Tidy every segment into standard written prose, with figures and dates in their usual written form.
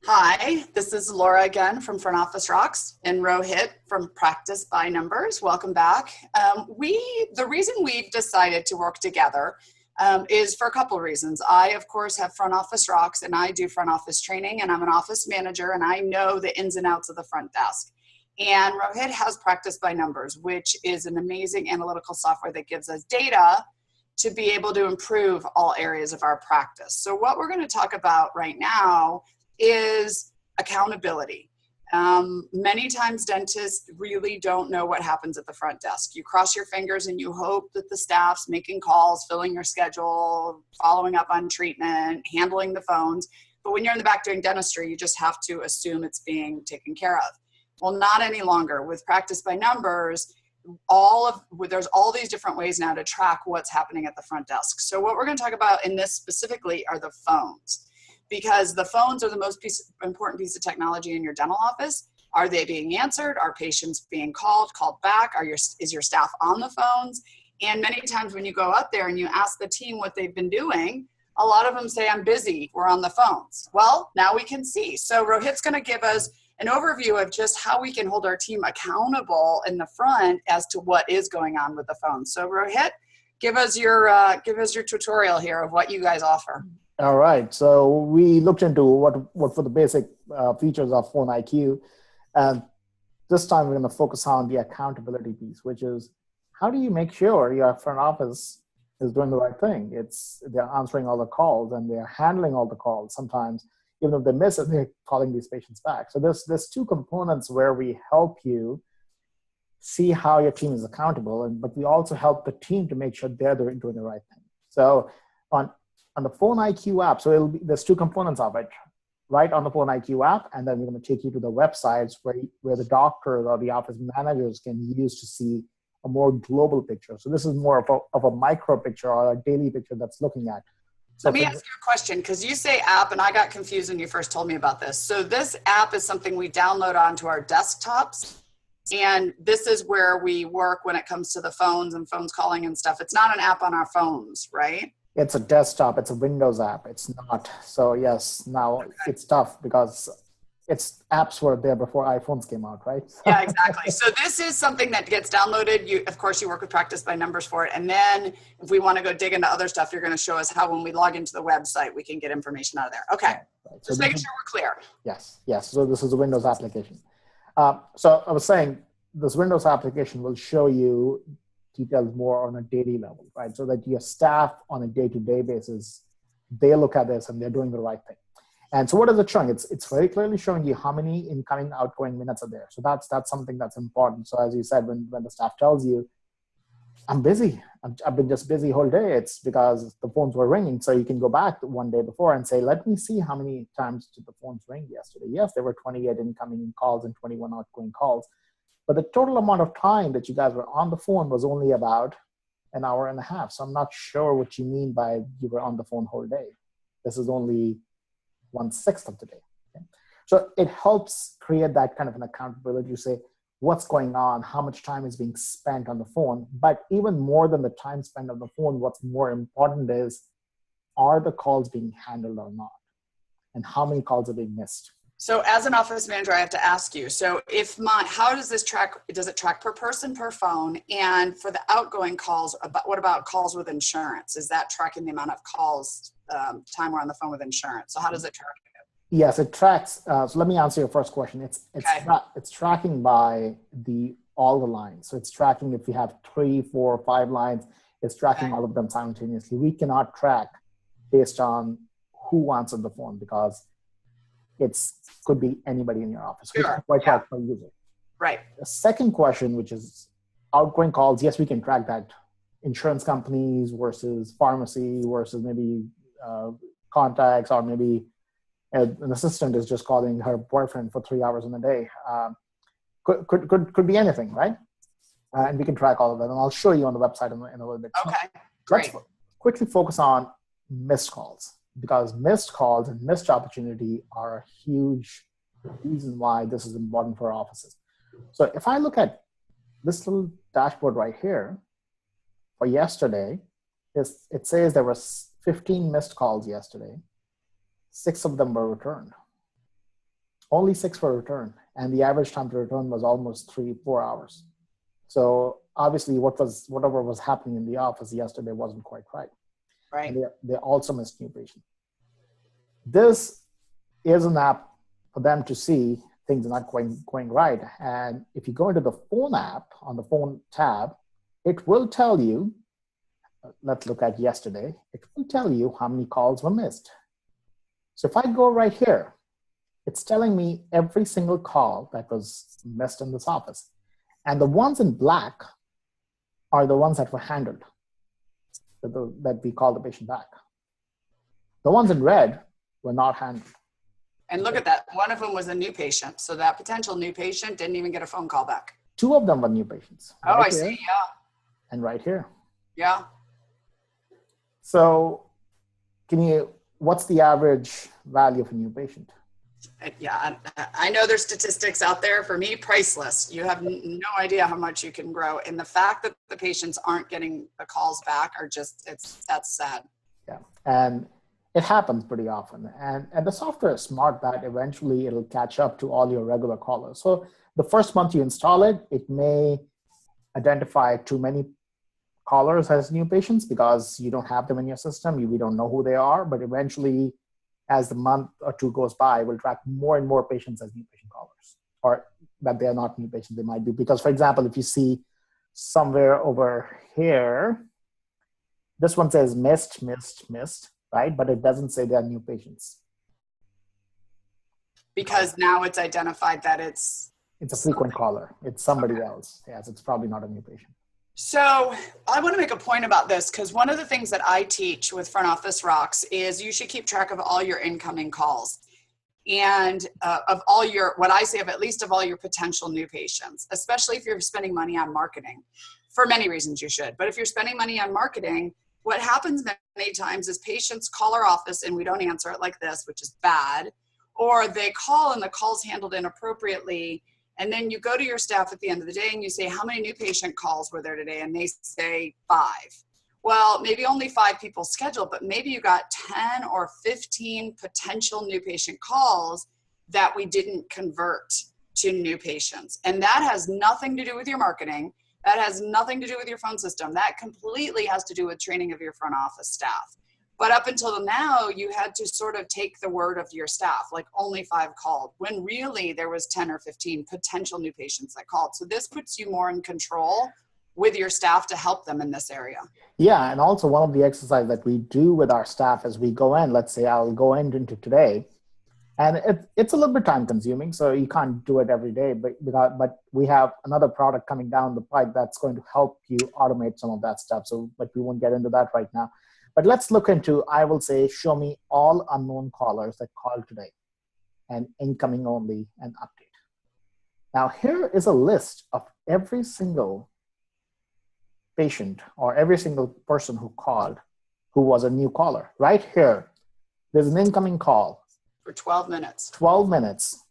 Hi, this is Laura again from Front Office Rocks and Rohit from Practice by Numbers. Welcome back. The reason we've decided to work together is for a couple of reasons. I, of course, have Front Office Rocks and I do front office training, and I'm an office manager and I know the ins and outs of the front desk. And Rohit has Practice by Numbers, which is an amazing analytical software that gives us data to be able to improve all areas of our practice. So what we're going to talk about right now is accountability. Many times dentists really don't know what happens at the front desk. You cross your fingers and you hope that the staff's making calls, filling your schedule, following up on treatment, handling the phones. But when you're in the back doing dentistry, you just have to assume it's being taken care of. Well, not any longer. With Practice by Numbers, there's all these different ways now to track what's happening at the front desk. So what we're going to talk about in this specifically are the phones. Because the phones are the most important piece of technology in your dental office. Are they being answered? Are patients being called back? Is your staff on the phones? And many times when you go out there and you ask the team what they've been doing, a lot of them say, I'm busy, we're on the phones. Well, now we can see. So Rohit's gonna give us an overview of just how we can hold our team accountable in the front as to what is going on with the phones. So Rohit, give us your tutorial here of what you guys offer. All right, so we looked into what were the basic features of PhoneIQ, and this time we're going to focus on the accountability piece, which is how do you make sure your front office is doing the right thing? They're answering all the calls and they're handling all the calls. Sometimes, even if they miss it, they're calling these patients back. So there's two components where we help you see how your team is accountable, but we also help the team to make sure they're doing the right thing. So on the PhoneIQ app, so there's two components of it, right on the PhoneIQ app, and then we're going to take you to the websites where the doctors or the office managers can use to see a more global picture. So this is more of a micro picture or a daily picture that's looking at. So let me ask you a question, because you say app, and I got confused when you first told me about this. So this app is something we download onto our desktops, and this is where we work when it comes to the phones and phones calling and stuff. It's not an app on our phones, right? It's a desktop. It's a Windows app. It's not. So yes, now It's tough because apps were there before iPhones came out, right? Yeah, exactly. So this is something that gets downloaded. Of course, you work with Practice by Numbers for it. And then if we want to go dig into other stuff, you're going to show us how when we log into the website, we can get information out of there. Okay. Right. So just making sure we're clear. Yes. So this is a Windows application. So I was saying this Windows application will show you details more on a daily level, right? So that your staff on a day-to-day basis, they look at this and they're doing the right thing. And so what is it showing? It's very clearly showing you how many incoming, outgoing minutes are there. So that's something that's important. So as you said, when the staff tells you, I'm busy, I've been just busy whole day, it's because the phones were ringing. So you can go back one day before and say, let me see how many times did the phones ring yesterday. Yes, there were 28 incoming calls and 21 outgoing calls. But the total amount of time that you guys were on the phone was only about an hour and a half. So I'm not sure what you mean by you were on the phone whole day. This is only 1/6 of the day. Okay? So it helps create that kind of an accountability. You say, what's going on? How much time is being spent on the phone? But even more than the time spent on the phone, what's more important is, are the calls being handled or not? And how many calls are being missed? So as an office manager, I have to ask you, so how does this track, does it track per person, per phone? And for the outgoing calls, what about calls with insurance? Is that tracking the amount of calls, time we're on the phone with insurance? So how does it track it? Yes, it tracks. So let me answer your first question. It's tracking by all the lines. So it's tracking if you have 3, 4, 5 lines, it's tracking all of them simultaneously. We cannot track based on who answered the phone because could be anybody in your office. Sure. Track per user. Right. The second question, which is outgoing calls, yes, we can track that. Insurance companies versus pharmacy versus maybe contacts, or maybe an assistant is just calling her boyfriend for 3 hours in a day. Could be anything, right? And we can track all of that. And I'll show you on the website in a little bit. Okay, great. Let's quickly focus on missed calls, because missed calls and missed opportunity are a huge reason why this is important for offices. So if I look at this little dashboard right here for yesterday, it says there was 15 missed calls yesterday. 6 of them were returned. only 6 for return. And the average time to return was almost 3-4 hours. So obviously whatever was happening in the office yesterday wasn't quite right. Right. And they also missed new patients. This is an app for them to see things are not going right. And if you go into the phone app on the phone tab, it will tell you, let's look at yesterday, it will tell you how many calls were missed. So if I go right here, it's telling me every single call that was missed in this office. And the ones in black are the ones that were handled, that we call the patient back. The ones in red were not handled. And look at that. One of them was a new patient. So that potential new patient didn't even get a phone call back. 2 of them were new patients. Oh, I see. Yeah. And right here. Yeah. So what's the average value of a new patient? Yeah, I know there's statistics out there. For me, priceless. You have no idea how much you can grow. And the fact that the patients aren't getting the calls back are just, that's sad. Yeah. And it happens pretty often. And the software is smart that eventually it'll catch up to all your regular callers. So the first month you install it, it may identify too many callers as new patients because you don't have them in your system. We don't know who they are, but eventually as the month or 2 goes by, we'll track more and more patients as new patient callers, or that they are not new patients, they might be. Because for example, if you see somewhere over here, this one says missed, right? But it doesn't say they are new patients. Because now it's identified that it's a frequent caller. It's somebody else. Yes, it's probably not a new patient. So I want to make a point about this because one of the things that I teach with Front Office Rocks is you should keep track of all your incoming calls and of all your, what I say of at least of all your potential new patients, especially if you're spending money on marketing. For many reasons you should, but if you're spending money on marketing, what happens many times is patients call our office and we don't answer it like this, which is bad, or they call and the call's handled inappropriately. And then you go to your staff at the end of the day and you say, how many new patient calls were there today? And they say 5. Well, maybe only 5 people scheduled, but maybe you got 10 or 15 potential new patient calls that we didn't convert to new patients. And that has nothing to do with your marketing. That has nothing to do with your phone system. That completely has to do with training of your front office staff. But up until now, you had to sort of take the word of your staff, like only 5 called, when really there was 10 or 15 potential new patients that called. So this puts you more in control with your staff to help them in this area. Yeah, and also one of the exercises that we do with our staff as we go in, let's say I'll go into today, and it's a little bit time consuming, so you can't do it every day, but we have another product coming down the pipe that's going to help you automate some of that stuff. So, but we won't get into that right now. But let's look into, I will say, show me all unknown callers that called today and incoming only and update. Now here is a list of every single patient or every single person who called who was a new caller. Right here, there's an incoming call. For 12 minutes. 12 minutes.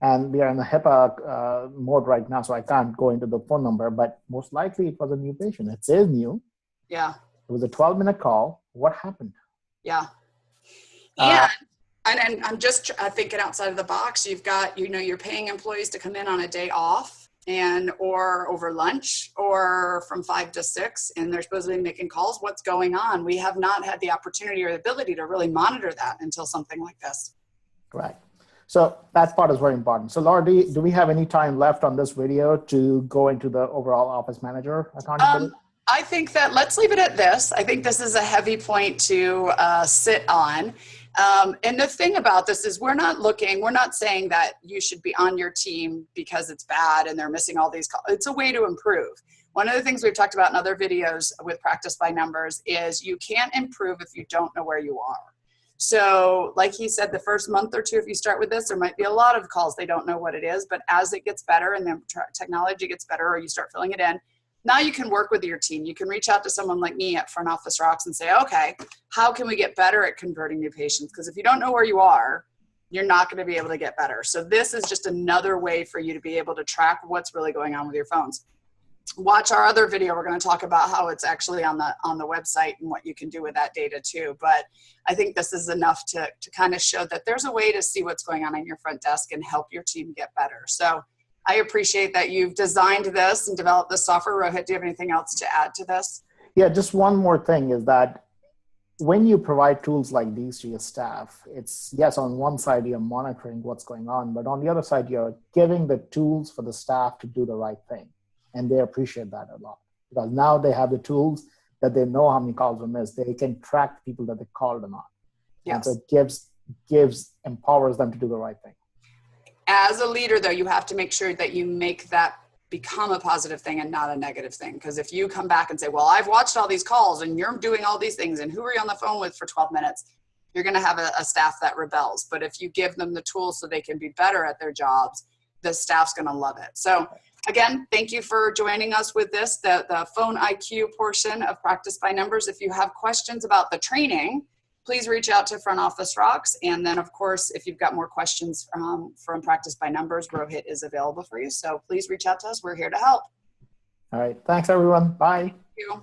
And we are in the HIPAA mode right now, so I can't go into the phone number, but most likely it was a new patient. It says new. Yeah. It was a 12-minute call. What happened? Yeah. And I'm just thinking outside of the box. You've got, you're paying employees to come in on a day off or over lunch or from 5 to 6, and they're supposed to be making calls. What's going on? We have not had the opportunity or the ability to really monitor that until something like this. Right. So that part is very important. So Laura, do we have any time left on this video to go into the overall office manager accountability? I think that let's leave it at this. I think this is a heavy point to sit on. And the thing about this is we're not saying that you should be on your team because it's bad and they're missing all these calls. It's a way to improve. One of the things we've talked about in other videos with Practice by Numbers is you can't improve if you don't know where you are. So like he said, the first month or 2, if you start with this, there might be a lot of calls. They don't know what it is, but as it gets better and the technology gets better or you start filling it in, now you can work with your team. You can reach out to someone like me at Front Office Rocks and say, okay, how can we get better at converting new patients? Because if you don't know where you are, you're not going to be able to get better. So this is just another way for you to be able to track what's really going on with your phones. watch our other video. We're going to talk about how it's actually on the website and what you can do with that data too. But I think this is enough to kind of show that there's a way to see what's going on in your front desk and help your team get better. So I appreciate that you've designed this and developed this software. Rohit, do you have anything else to add to this? Yeah, just one more thing is that when you provide tools like these to your staff, it's, yes, on one side, you're monitoring what's going on, but on the other side, you're giving the tools for the staff to do the right thing. And they appreciate that a lot because now they have the tools that they know how many calls were missed. They can track people that they called or not. Yes. And so it empowers them to do the right thing. As a leader, though, you have to make sure that you make that become a positive thing and not a negative thing. Because if you come back and say, well, I've watched all these calls and you're doing all these things and who are you on the phone with for 12 minutes? You're going to have a staff that rebels. But if you give them the tools so they can be better at their jobs, the staff's going to love it. So again, thank you for joining us with this, the PhoneIQ portion of Practice by Numbers. If you have questions about the training, please reach out to Front Office Rocks. And then, of course, if you've got more questions from Practice by Numbers, Rohit is available for you. So please reach out to us. We're here to help. All right. Thanks, everyone. Bye. Thank you.